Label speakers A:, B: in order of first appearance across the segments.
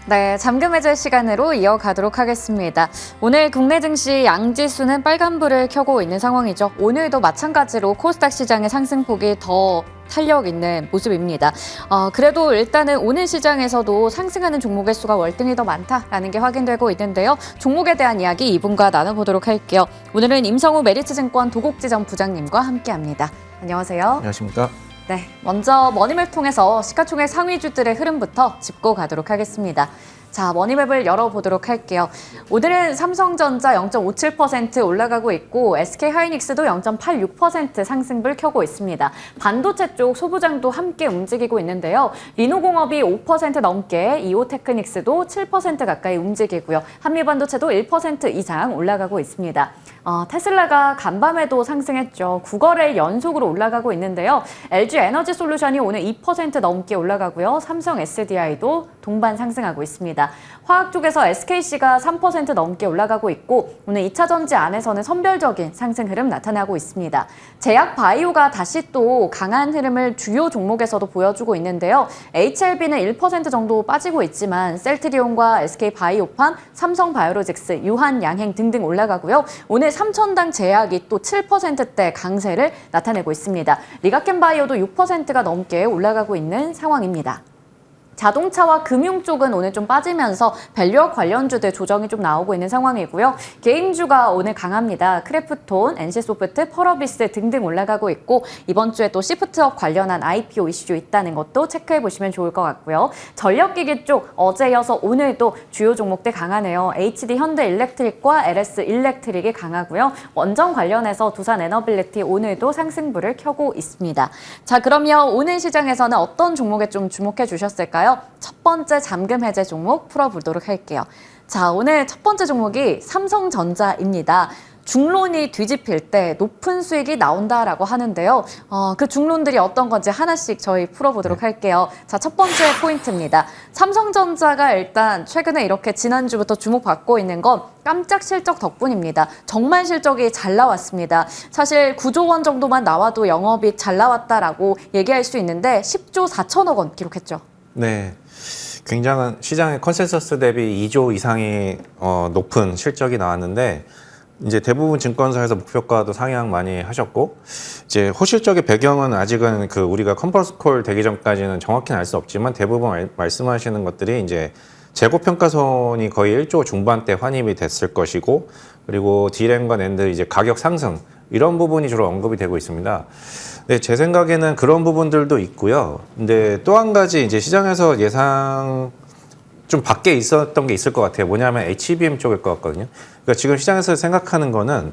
A: 네, 잠금 해제 시간으로 이어가도록 하겠습니다. 오늘 국내 증시 양지수는 빨간불을 켜고 있는 상황이죠. 오늘도 마찬가지로 코스닥 시장의 상승폭이 더 탄력 있는 모습입니다. 그래도 일단은 오늘 시장에서도 상승하는 종목의 수가 월등히 더 많다라는 게 확인되고 있는데요. 종목에 대한 이야기 이분과 나눠보도록 할게요. 오늘은 임성우 메리츠증권 도곡지점 부장님과 함께합니다. 안녕하세요.
B: 안녕하십니까?
A: 네, 먼저 머니맵 통해서 시가총액 상위주들의 흐름부터 짚고 가도록 하겠습니다. 자, 머니맵을 열어보도록 할게요. 오늘은 삼성전자 0.57% 올라가고 있고 SK하이닉스도 0.86% 상승불 켜고 있습니다. 반도체 쪽 소부장도 함께 움직이고 있는데요. 리노공업이 5% 넘게, 이오테크닉스도 7% 가까이 움직이고요. 한미반도체도 1% 이상 올라가고 있습니다. 테슬라가 간밤에도 상승했죠. 9거래일 연속으로 올라가고 있는데요. LG에너지솔루션이 오늘 2% 넘게 올라가고요. 삼성 SDI도 동반 상승하고 있습니다. 화학 쪽에서 SKC가 3% 넘게 올라가고 있고 오늘 2차 전지 안에서는 선별적인 상승 흐름 나타나고 있습니다. 제약 바이오가 다시 또 강한 흐름을 주요 종목에서도 보여주고 있는데요. HLB는 1% 정도 빠지고 있지만 셀트리온과 SK바이오팜, 삼성바이오로직스, 유한양행 등등 올라가고요. 오늘 삼천당 제약이 또 7%대 강세를 나타내고 있습니다. 리가켄바이오도 6%가 넘게 올라가고 있는 상황입니다. 자동차와 금융 쪽은 오늘 좀 빠지면서 밸류업 관련주들 조정이 좀 나오고 있는 상황이고요. 개인주가 오늘 강합니다. 크래프톤, NC소프트, 펄어비스 등등 올라가고 있고 이번 주에 또 시프트업 관련한 IPO 이슈 있다는 것도 체크해 보시면 좋을 것 같고요. 전력기기 쪽 어제 이어서 오늘도 주요 종목들 강하네요. HD 현대일렉트릭과 LS 일렉트릭이 강하고요. 원전 관련해서 두산 에너빌리티 오늘도 상승불을 켜고 있습니다. 자, 그러면 오늘 시장에서는 어떤 종목에 좀 주목해 주셨을까요? 첫 번째 잠금 해제 종목 풀어보도록 할게요. 자, 오늘 첫 번째 종목이 삼성전자입니다. 중론이 뒤집힐 때 높은 수익이 나온다라고 하는데요. 그 중론들이 어떤 건지 하나씩 저희 풀어보도록 할게요. 자, 첫 번째 포인트입니다. 삼성전자가 일단 최근에 이렇게 지난주부터 주목받고 있는 건 깜짝 실적 덕분입니다. 정말 실적이 잘 나왔습니다. 사실 9조 원 정도만 나와도 영업이 잘 나왔다라고 얘기할 수 있는데 10조 4천억 원 기록했죠.
B: 네, 굉장한 시장의 컨센서스 대비 2조 이상의 높은 실적이 나왔는데 이제 대부분 증권사에서 목표가도 상향 많이 하셨고 이제 호실적의 배경은 아직은 우리가 컨퍼런스 콜 되기 전까지는 정확히는 알 수 없지만 대부분 말씀하시는 것들이 이제 재고평가손이 거의 1조 중반대 환입이 됐을 것이고 그리고 D램과 낸드 이제 가격 상승 이런 부분이 주로 언급이 되고 있습니다. 네, 제 생각에는 그런 부분들도 있고요. 근데 또 한 가지 이제 시장에서 예상 좀 밖에 있었던 게 있을 것 같아요. 뭐냐면 HBM 쪽일 것 같거든요. 그러니까 지금 시장에서 생각하는 거는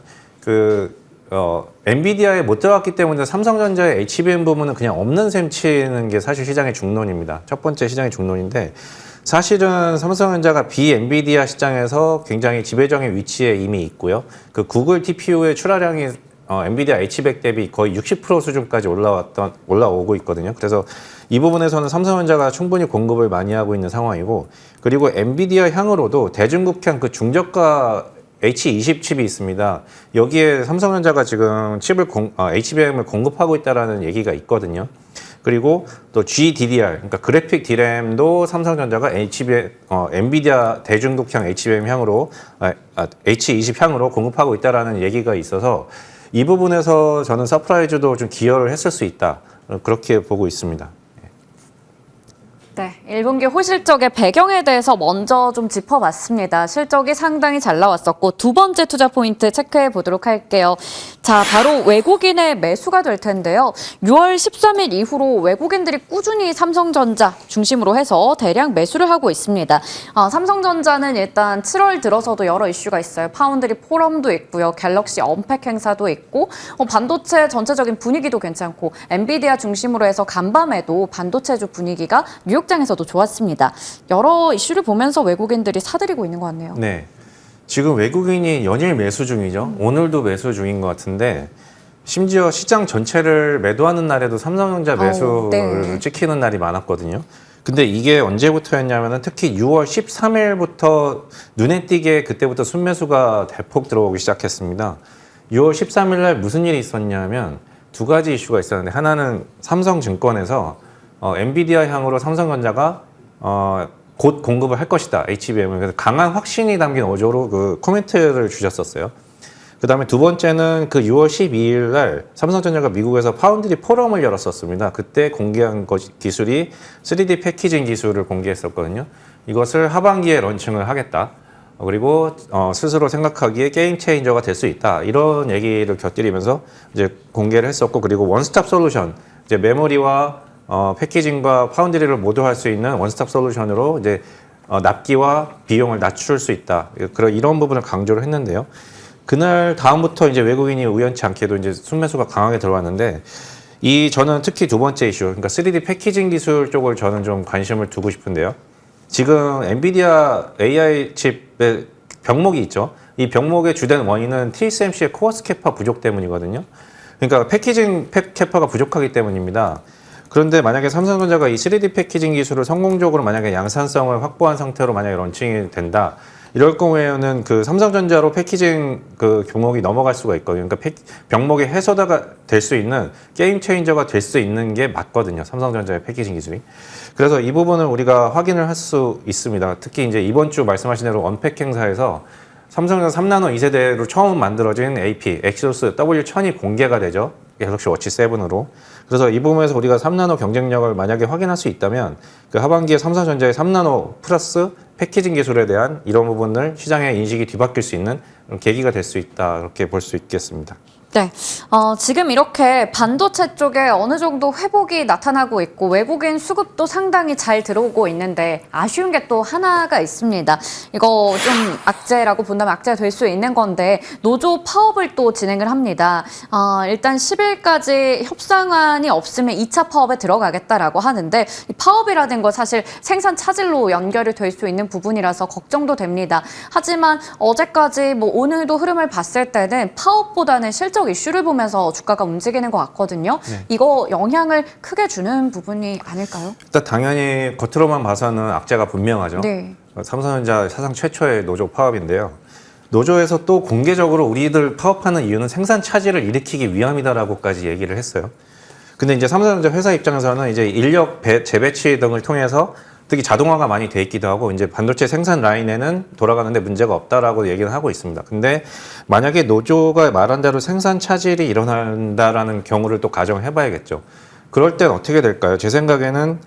B: 엔비디아에 못 들어갔기 때문에 삼성전자의 HBM 부분은 그냥 없는 셈 치는 게 사실 시장의 중론입니다. 첫 번째 시장의 중론인데 사실은 삼성전자가 비엔비디아 시장에서 굉장히 지배적인 위치에 이미 있고요. 그 구글 TPU의 출하량이 엔비디아 H100 대비 거의 60% 수준까지 올라오고 있거든요. 그래서 이 부분에서는 삼성전자가 충분히 공급을 많이 하고 있는 상황이고 그리고 엔비디아 향으로도 대중국향 그 중저가 H20 칩이 있습니다. 여기에 삼성전자가 지금 HBM을 공급하고 있다는 얘기가 있거든요. 그리고 또 GDDR, 그러니까 그래픽 D램도 삼성전자가 엔비디아 대중국향 HBM 향으로, H20 향으로 공급하고 있다는 얘기가 있어서 이 부분에서 저는 서프라이즈도 좀 기여를 했을 수 있다. 그렇게 보고 있습니다.
A: 네, 1분기 호실적의 배경에 대해서 먼저 좀 짚어봤습니다. 실적이 상당히 잘 나왔었고 두 번째 투자 포인트 체크해 보도록 할게요. 자, 바로 외국인의 매수가 될 텐데요. 6월 13일 이후로 외국인들이 꾸준히 삼성전자 중심으로 해서 대량 매수를 하고 있습니다. 삼성전자는 일단 7월 들어서도 여러 이슈가 있어요. 파운드리 포럼도 있고요. 갤럭시 언팩 행사도 있고 반도체 전체적인 분위기도 괜찮고 엔비디아 중심으로 해서 간밤에도 반도체주 분위기가 뉴욕 장에서도 좋았습니다. 여러 이슈를 보면서 외국인들이 사들이고 있는 것 같네요.
B: 네, 지금 외국인이 연일 매수 중이죠. 오늘도 매수 중인 것 같은데 심지어 시장 전체를 매도하는 날에도 삼성전자 매수를 찍히는 날이 많았거든요. 근데 이게 언제부터였냐면은 특히 6월 13일부터 눈에 띄게 그때부터 순매수가 대폭 들어오기 시작했습니다. 6월 13일 날 무슨 일이 있었냐면 두 가지 이슈가 있었는데 하나는 삼성증권에서 엔비디아 향으로 삼성전자가 곧 공급을 할 것이다. HBM을. 그래서 강한 확신이 담긴 어조로 그 코멘트를 주셨었어요. 그 다음에 두 번째는 그 6월 12일 날 삼성전자가 미국에서 파운드리 포럼을 열었었습니다. 그때 공개한 기술이 3D 패키징 기술을 공개했었거든요. 이것을 하반기에 런칭을 하겠다. 그리고 스스로 생각하기에 게임 체인저가 될 수 있다. 이런 얘기를 곁들이면서 이제 공개를 했었고, 그리고 원스톱 솔루션, 이제 메모리와 패키징과 파운드리를 모두 할 수 있는 원스톱 솔루션으로 이제 납기와 비용을 낮출 수 있다. 이런 부분을 강조를 했는데요. 그날 다음부터 이제 외국인이 우연치 않게도 이제 순매수가 강하게 들어왔는데, 저는 특히 두 번째 이슈, 그러니까 3D 패키징 기술 쪽을 저는 좀 관심을 두고 싶은데요. 지금 엔비디아 AI 칩의 병목이 있죠. 이 병목의 주된 원인은 TSMC의 코어스 캐파 부족 때문이거든요. 그러니까 패키징 캐파가 부족하기 때문입니다. 그런데 만약에 삼성전자가 이 3D 패키징 기술을 성공적으로 만약에 양산성을 확보한 상태로 만약에 런칭이 된다. 이럴 경우에는 그 삼성전자로 패키징 그 병목이 넘어갈 수가 있거든요. 그러니까 병목의 해소다가 될 수 있는 게임 체인저가 될 수 있는 게 맞거든요. 삼성전자의 패키징 기술이. 그래서 이 부분을 우리가 확인을 할 수 있습니다. 특히 이제 이번 주 말씀하신 대로 언팩 행사에서 삼성전자 3나노 2세대로 처음 만들어진 AP, 엑시노스 W1000이 공개가 되죠. 갤럭시 워치 7으로. 그래서 이 부분에서 우리가 3나노 경쟁력을 만약에 확인할 수 있다면 그 하반기에 삼성전자의 3나노 플러스 패키징 기술에 대한 이런 부분을 시장의 인식이 뒤바뀔 수 있는 계기가 될 수 있다. 그렇게 볼 수 있겠습니다.
A: 네, 지금 이렇게 반도체 쪽에 어느 정도 회복이 나타나고 있고 외국인 수급도 상당히 잘 들어오고 있는데 아쉬운 게 또 하나가 있습니다. 이거 좀 악재라고 본다면 악재가 될 수 있는 건데 노조 파업을 또 진행을 합니다. 일단 10일까지 협상안이 없으면 2차 파업에 들어가겠다라고 하는데 이 파업이라는 거 사실 생산 차질로 연결이 될 수 있는 부분이라서 걱정도 됩니다. 하지만 어제까지 뭐 오늘도 흐름을 봤을 때는 파업보다는 실적 이슈를 보면서 주가가 움직이는 것 같거든요. 네. 이거 영향을 크게 주는 부분이 아닐까요?
B: 일단 당연히 겉으로만 봐서는 악재가 분명하죠.
A: 네.
B: 삼성전자 사상 최초의 노조 파업인데요. 노조에서 또 공개적으로 우리들 파업하는 이유는 생산 차질을 일으키기 위함이다라고까지 얘기를 했어요. 근데 이제 삼성전자 회사 입장에서는 이제 인력 재배치 등을 통해서 특히 자동화가 많이 돼 있기도 하고 이제 반도체 생산 라인에는 돌아가는데 문제가 없다라고 얘기는 하고 있습니다. 근데 만약에 노조가 말한 대로 생산 차질이 일어난다라는 경우를 또 가정해 봐야겠죠. 그럴 땐 어떻게 될까요? 제 생각에는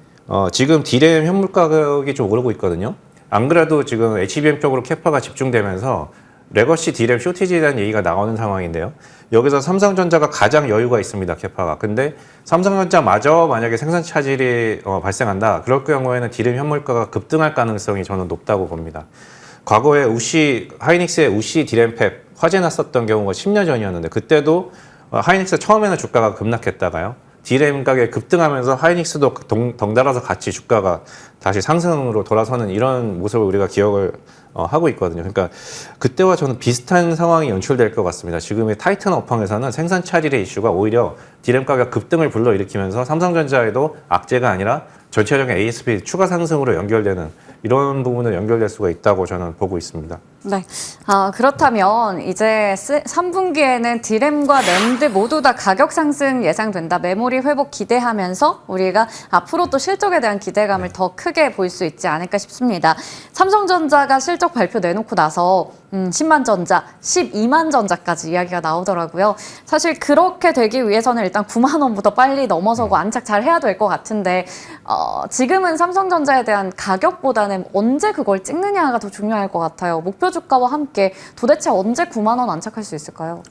B: 지금 D램 현물 가격이 좀 오르고 있거든요. 안 그래도 지금 HBM 쪽으로 캐파가 집중되면서 레거시 D램 쇼티지에 대한 얘기가 나오는 상황인데요. 여기서 삼성전자가 가장 여유가 있습니다, 캐파가. 근데 삼성전자마저 만약에 생산 차질이 발생한다. 그럴 경우에는 D램 현물가가 급등할 가능성이 저는 높다고 봅니다. 과거에 하이닉스의 우시 D램 팹 화재 났었던 경우가 10년 전이었는데 그때도 하이닉스 처음에는 주가가 급락했다가요. D램 가격이 급등하면서 하이닉스도 덩달아서 같이 주가가 다시 상승으로 돌아서는 이런 모습을 우리가 기억을 하고 있거든요. 그러니까 그때와 저는 비슷한 상황이 연출될 것 같습니다. 지금의 타이튼 업황에서는 생산 차질의 이슈가 오히려 D램 가격 급등을 불러일으키면서 삼성전자에도 악재가 아니라 전체적인 ASP 추가 상승으로 연결되는 이런 부분을 연결될 수가 있다고 저는 보고 있습니다.
A: 네. 그렇다면 이제 3분기에는 D램과 낸드 모두 다 가격 상승 예상된다. 메모리 회복 기대하면서 우리가 앞으로 또 실적에 대한 기대감을 더 크게 볼 수 있지 않을까 싶습니다. 삼성전자가 실적 발표 내놓고 나서 10만 전자, 12만 전자까지 이야기가 나오더라고요. 사실 그렇게 되기 위해서는 일단 9만 원부터 빨리 넘어서고 안착 잘 해야 될 것 같은데 지금은 삼성전자에 대한 가격보다는 언제 그걸 찍느냐가 더 중요할 것 같아요. 목표 주가와 함께 도대체 언제 9만 원 안착할 수 있을까요?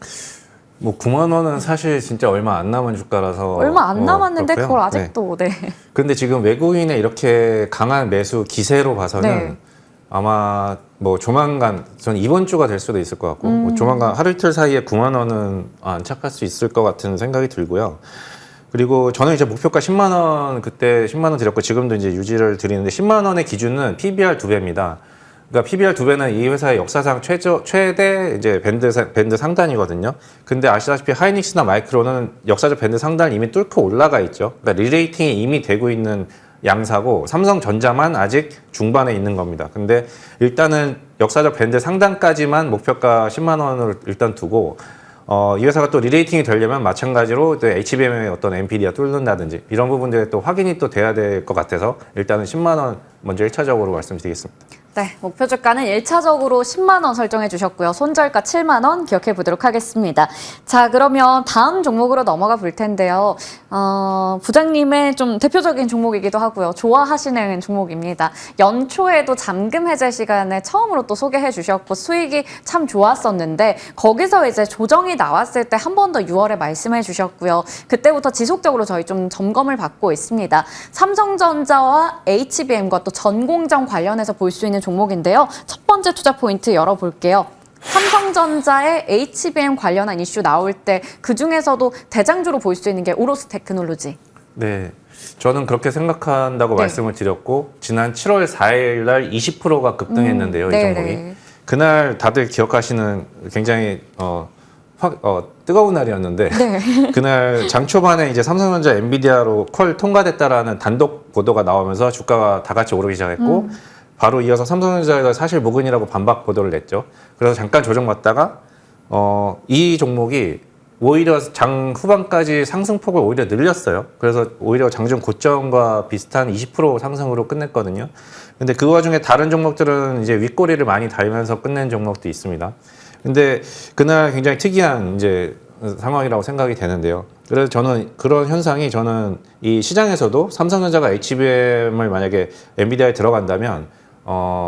B: 뭐 9만 원은 사실 진짜 얼마 안 남은 주가라서
A: 얼마 안 남았는데
B: 그렇고요.
A: 그걸 아직도 네.
B: 근데 지금 외국인의 이렇게 강한 매수 기세로 봐서는
A: 네.
B: 아마 뭐 조만간 저는 이번 주가 될 수도 있을 것 같고 뭐 조만간 하루 이틀 사이에 9만 원은 안착할 수 있을 것 같은 생각이 들고요. 그리고 저는 이제 목표가 10만 원 그때 10만 원 드렸고 지금도 이제 유지를 드리는데 10만 원의 기준은 PBR 2배입니다. 그러니까 PBR 2배는 이 회사의 역사상 최대 이제 밴드 상단이거든요. 근데 아시다시피 하이닉스나 마이크론은 역사적 밴드 상단을 이미 뚫고 올라가 있죠. 그러니까 리레이팅이 이미 되고 있는 양사고 삼성전자만 아직 중반에 있는 겁니다. 근데 일단은 역사적 밴드 상단까지만 목표가 10만 원을 일단 두고 이 회사가 또 리레이팅이 되려면 마찬가지로 또 HBM의 어떤 엔비디아 뚫는다든지 이런 부분들에 또 확인이 또 돼야 될 것 같아서 일단은 10만 원 먼저 1차적으로 말씀드리겠습니다.
A: 네, 목표 주가는 1차적으로 10만 원 설정해 주셨고요. 손절가 7만 원 기억해 보도록 하겠습니다. 자, 그러면 다음 종목으로 넘어가 볼 텐데요. 부장님의 좀 대표적인 종목이기도 하고요. 좋아하시는 종목입니다. 연초에도 잠금 해제 시간에 처음으로 또 소개해 주셨고 수익이 참 좋았었는데 거기서 이제 조정이 나왔을 때 한 번 더 6월에 말씀해 주셨고요. 그때부터 지속적으로 저희 좀 점검을 받고 있습니다. 삼성전자와 HBM과 또 전공정 관련해서 볼 수 있는 종목인데요. 첫 번째 투자 포인트 열어볼게요. 삼성전자의 HBM 관련한 이슈 나올 때 그중에서도 대장주로 볼 수 있는 게 오로스 테크놀로지.
B: 네, 저는 그렇게 생각한다고
A: 네.
B: 말씀을 드렸고 지난 7월 4일 날 20%가 급등했는데요. 이
A: 네네.
B: 종목이. 그날 다들 기억하시는 굉장히 뜨거운 날이었는데
A: 네.
B: 그날 장 초반에 이제 삼성전자 엔비디아로 콜 통과됐다라는 단독 보도가 나오면서 주가가 다 같이 오르기 시작했고 바로 이어서 삼성전자에서 사실 무근이라고 반박 보도를 냈죠. 그래서 잠깐 조정받다가 이 종목이 오히려 장 후반까지 상승폭을 오히려 늘렸어요. 그래서 오히려 장중 고점과 비슷한 20% 상승으로 끝냈거든요. 근데 그 와중에 다른 종목들은 이제 윗꼬리를 많이 달면서 끝낸 종목도 있습니다. 근데 그날 굉장히 특이한 이제 상황이라고 생각이 되는데요. 그래서 저는 그런 현상이 저는 이 시장에서도 삼성전자가 HBM을 만약에 엔비디아에 들어간다면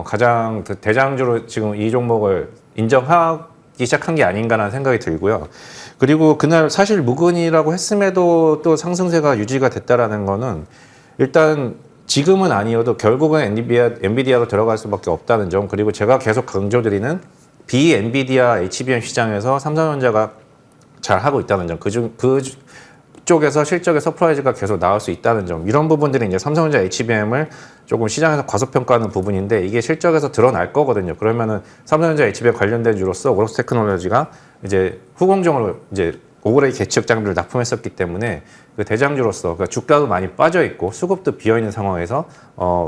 B: 가장 대장주로 지금 이 종목을 인정하기 시작한 게 아닌가라는 생각이 들고요. 그리고 그날 사실 무근이라고 했음에도 또 상승세가 유지가 됐다라는 거는 일단 지금은 아니어도 결국은 엔비디아로 들어갈 수밖에 없다는 점, 그리고 제가 계속 강조드리는 비엔비디아 HBM 시장에서 삼성전자가 잘 하고 있다는 점, 그쪽에서 실적의 서프라이즈가 계속 나올 수 있다는 점, 이런 부분들이 이제 삼성전자 HBM을 조금 시장에서 과소평가하는 부분인데 이게 실적에서 드러날 거거든요. 그러면은 삼성전자 HBM 관련된 주로서 오로스 테크놀로지가 이제 후공정으로 이제 오그레이 계측 장비를 납품했었기 때문에 그 대장주로서 그러니까 주가도 많이 빠져 있고 수급도 비어 있는 상황에서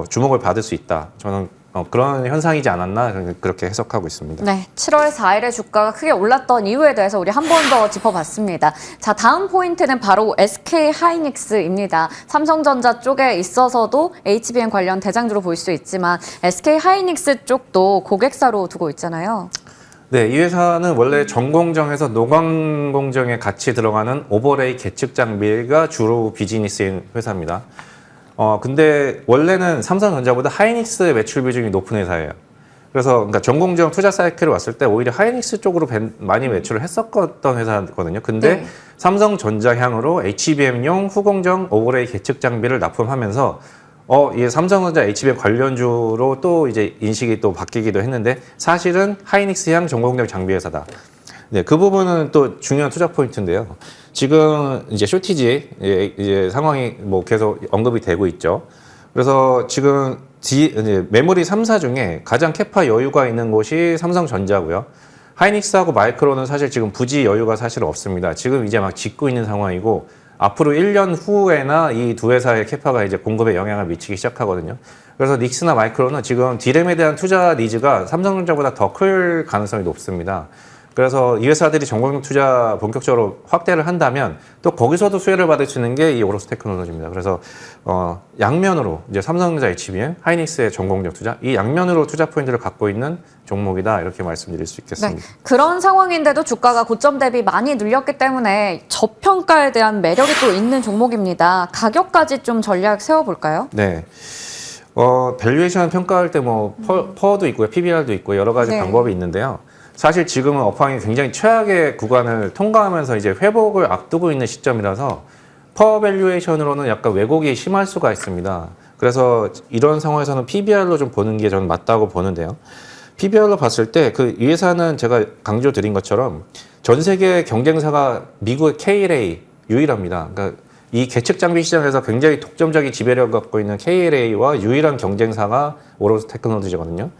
B: 주목을 받을 수 있다. 저는 그런 현상이지 않았나 그렇게 해석하고 있습니다.
A: 네, 7월 4일에 주가가 크게 올랐던 이유에 대해서 우리 한 번 더 짚어봤습니다. 자, 다음 포인트는 바로 SK 하이닉스입니다. 삼성전자 쪽에 있어서도 HBM 관련 대장주로 볼 수 있지만 SK 하이닉스 쪽도 고객사로 두고 있잖아요.
B: 네, 이 회사는 원래 전공정에서 노광공정에 같이 들어가는 오버레이 계측 장비가 주로 비즈니스인 회사입니다. 근데 원래는 삼성전자보다 하이닉스의 매출 비중이 높은 회사예요. 그래서 그러니까 전공정 투자 사이클이 왔을 때 오히려 하이닉스 쪽으로 많이 매출을 했었던 회사거든요. 근데
A: 네.
B: 삼성전자 향으로 HBM용 후공정 오버레이 계측 장비를 납품하면서 이 삼성전자 HBM 관련주로 또 이제 인식이 또 바뀌기도 했는데 사실은 하이닉스향 전공정 장비 회사다. 네, 그 부분은 또 중요한 투자 포인트인데요. 지금 이제 쇼티지 이제 상황이 뭐 계속 언급이 되고 있죠. 그래서 지금 이제 메모리 3사 중에 가장 캐파 여유가 있는 곳이 삼성전자고요. 하이닉스하고 마이크론은 사실 지금 부지 여유가 사실 없습니다. 지금 이제 막 짓고 있는 상황이고 앞으로 1년 후에나 이 두 회사의 캐파가 이제 공급에 영향을 미치기 시작하거든요. 그래서 닉스나 마이크론은 지금 디램에 대한 투자 니즈가 삼성전자보다 더 클 가능성이 높습니다. 그래서 이 회사들이 전공정 투자 본격적으로 확대를 한다면 또 거기서도 수혜를 받을 수 있는 게 이 오로스 테크놀로지입니다. 그래서 양면으로 이제 삼성전자 HBM, 하이닉스의 전공정 투자, 이 양면으로 투자 포인트를 갖고 있는 종목이다 이렇게 말씀드릴 수 있겠습니다.
A: 네, 그런 상황인데도 주가가 고점 대비 많이 눌렸기 때문에 저평가에 대한 매력이 또 있는 종목입니다. 가격까지 좀 전략 세워볼까요?
B: 네. 밸류에이션 평가할 때 뭐 퍼도 있고요, PBR도 있고 여러 가지
A: 네.
B: 방법이 있는데요. 사실 지금은 업황이 굉장히 최악의 구간을 통과하면서 이제 회복을 앞두고 있는 시점이라서 퍼 밸류에이션으로는 약간 왜곡이 심할 수가 있습니다. 그래서 이런 상황에서는 PBR로 좀 보는 게 저는 맞다고 보는데요. PBR로 봤을 때 그 이 회사는 제가 강조드린 것처럼 전 세계 경쟁사가 미국의 KLA 유일합니다. 그러니까 이 계측 장비 시장에서 굉장히 독점적인 지배력을 갖고 있는 KLA와 유일한 경쟁사가 오로스 테크놀로지거든요.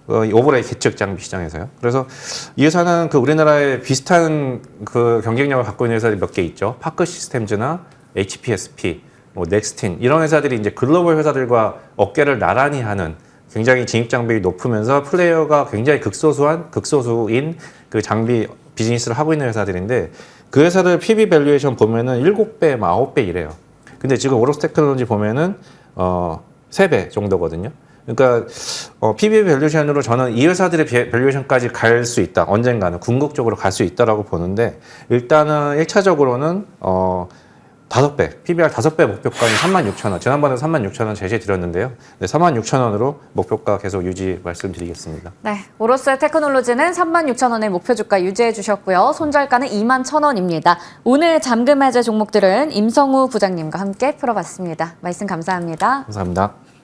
B: 오버레이 계측 장비 시장에서요. 그래서 이 회사는 그 우리나라에 비슷한 그 경쟁력을 갖고 있는 회사들이 몇 개 있죠. 파크 시스템즈나 HPSP, 뭐 넥스틴 이런 회사들이 이제 글로벌 회사들과 어깨를 나란히 하는 굉장히 진입 장벽이 높으면서 플레이어가 굉장히 극소수인 그 장비 비즈니스를 하고 있는 회사들인데 그 회사들 PB 밸류에이션 보면은 7배, 9배 이래요. 근데 지금 오록스 테크놀로지 보면은 3배 정도거든요. 그러니까 PB 밸류에이션으로 저는 이 회사들의 밸류에이션까지 갈 수 있다. 언젠가는 궁극적으로 갈 수 있다라고 보는데 일단은 1차적으로는 5배, PBR 5배 목표가는 36,000원. 지난번에 36,000원 제시해 드렸는데요. 네, 46,000원으로 목표가 계속 유지 말씀드리겠습니다.
A: 네, 오로스 테크놀로지는 36,000원의 목표 주가 유지해 주셨고요. 손절가는 21,000원입니다. 오늘 잠금 해제 종목들은 임성우 부장님과 함께 풀어봤습니다. 말씀 감사합니다.
B: 감사합니다.